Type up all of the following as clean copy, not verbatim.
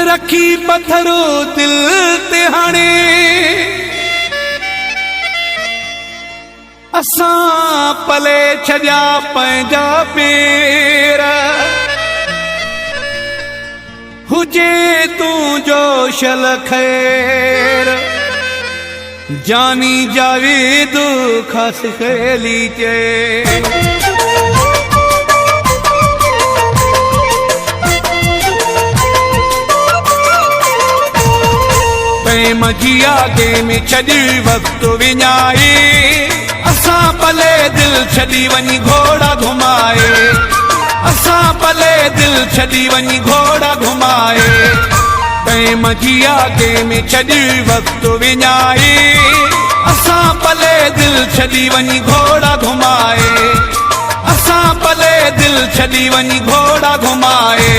रखी पत्थरो दिल ते हाणे असां पले छॾिया पंहिंजा पेर। हुजे तूं जो शल खैर जानी जावेद ख़ासि ख़याली चए। मजिया के में छड़ी वक्त विञाए असां पले दिल छड़ी वनी घोड़ा घुमाए। असां पले दिल छड़ी वनी घोड़ा घुमाए। मजिया के में छड़ी वक्त विञाए असां पले दिल छड़ी वनी घोड़ा घुमाए। असां पले दिल छड़ी वनी घोड़ा घुमाए।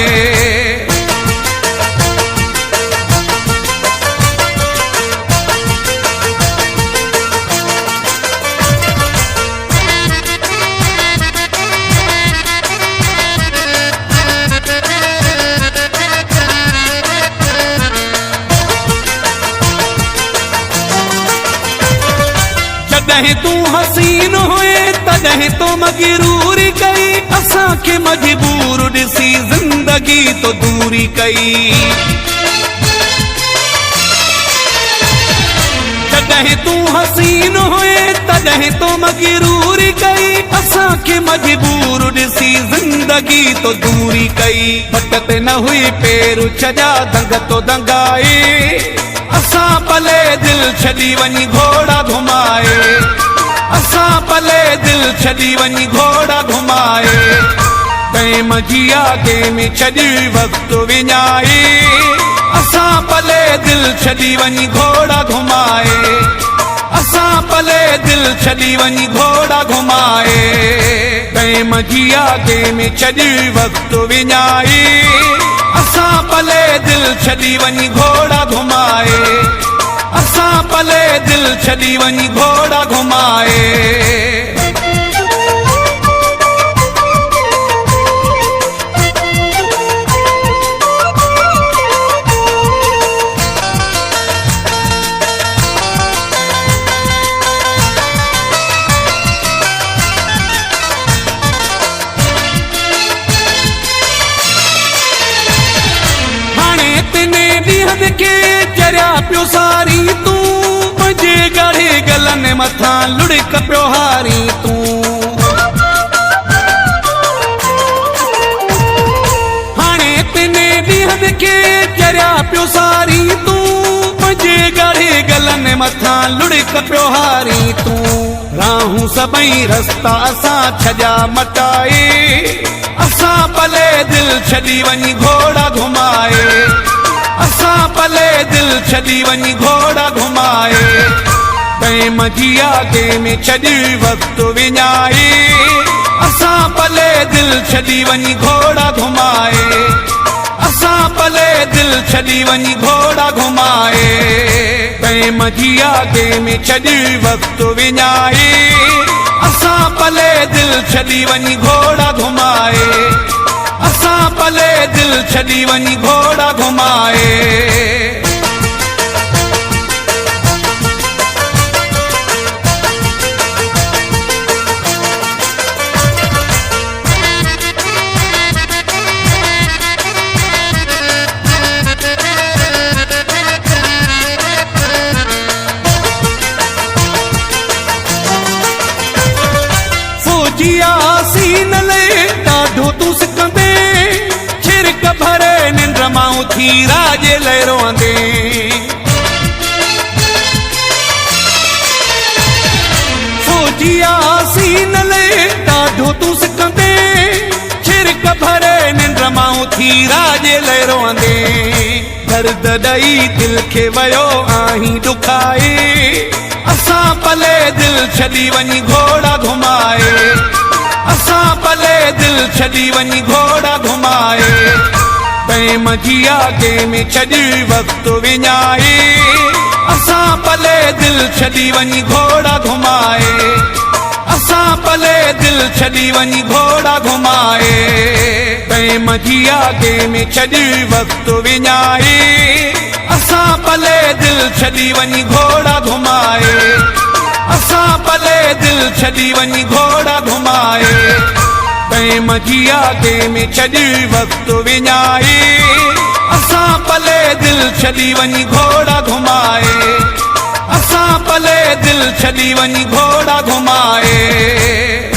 तॾहिं तूं हसीन हुए तॾहिं तो मगरूर कई असां खे मजबूर ॾिसी ज़िंदगी तो दूरी कई। तॾहिं तूं हसीन हुए तॾहिं तो मगरूर कई असां खे मजबूर ॾिसी ज़िंदगी तो दूरी कई। पट ते न हुई पेर छॾिया दंग तो दंगाए असां पले दिल छड़ी वनी घोड़ा घुमाए। असां पले दिल छड़ी वनी घोड़ा घुमाए। मजिया के में छड़ी वक्त विञाए असां पले दिल छड़ी वनी घोड़ा घुमाए। असां पले दिल छड़ी वनी घोड़ा घुमाए। मजिया के में छड़ी वक्त विञाए असां पले दिल छड़ी वनी घोड़ा घुमाए। असां पले दिल छड़ी वनी घोड़ा घुमाए। के चरिया पियो सारी तूं मुंहिंजे ॻाढ़े गलनि मथां लुढ़क पियो हारी तूं। हाणे तिने ॾींहंनि खे चरिया पियो सारी तूं मुंहिंजे ॻाढ़े गलनि मथां लुढ़क पियो हारी तूं। राहूं सभई रस्ता असां छॾिया मटाए असां पले दिल छड़ी वनी घोड़ा घुमाए। असां पले दिल छड़ी वनी घोड़ा घुमाए। मजिया के में छड़ी वक्त विञाए असां पले दिल छड़ी वनी घोड़ा घुमाए। असां पले दिल छड़ी वनी घोड़ा घुमाए। मजिया के में छड़ी वक्त विञाए असां पले दिल छड़ी वनी घोड़ा घुमाए। असां पले दिल छड़ी वनी घोड़ा घुमाए। फौजिया सीन ले ॾाढो तूं सिकंदे छिरक भरे निंड मां उथी राजे लाइ रोअंदे। फौजिया सीन ले ॾाढो तूं सिकंदे छिरक भरे निंड मां उथी राजे लाइ रोअंदे। दर्द ॾई दिल खे वियो आहीं ॾुखाए असां पले दिल छड़ी वनी घोड़ा घुमाए। असां पले दिल छड़ी वनी घोड़ा घुमाए। टाइम जी आगे में छॾी वक़्तु विञाए असां पले दिल छॾी वञी घोड़ा घुमाए असां पले दिल छॾी वञी घोड़ा घुमाए टाइम जी आगे में छॾी वक़्तु विञाए असां पले दिल छॾी वञी घोड़ा घुमाए असां पले दिल छॾी वञी घोड़ा घुमाए टाइम जी आगे में छॾी वक़्तु विञाए असां पले दिल छॾी वञी घोड़ा घुमाए असां पले दिल छॾी वञी घोड़ा घुमाए।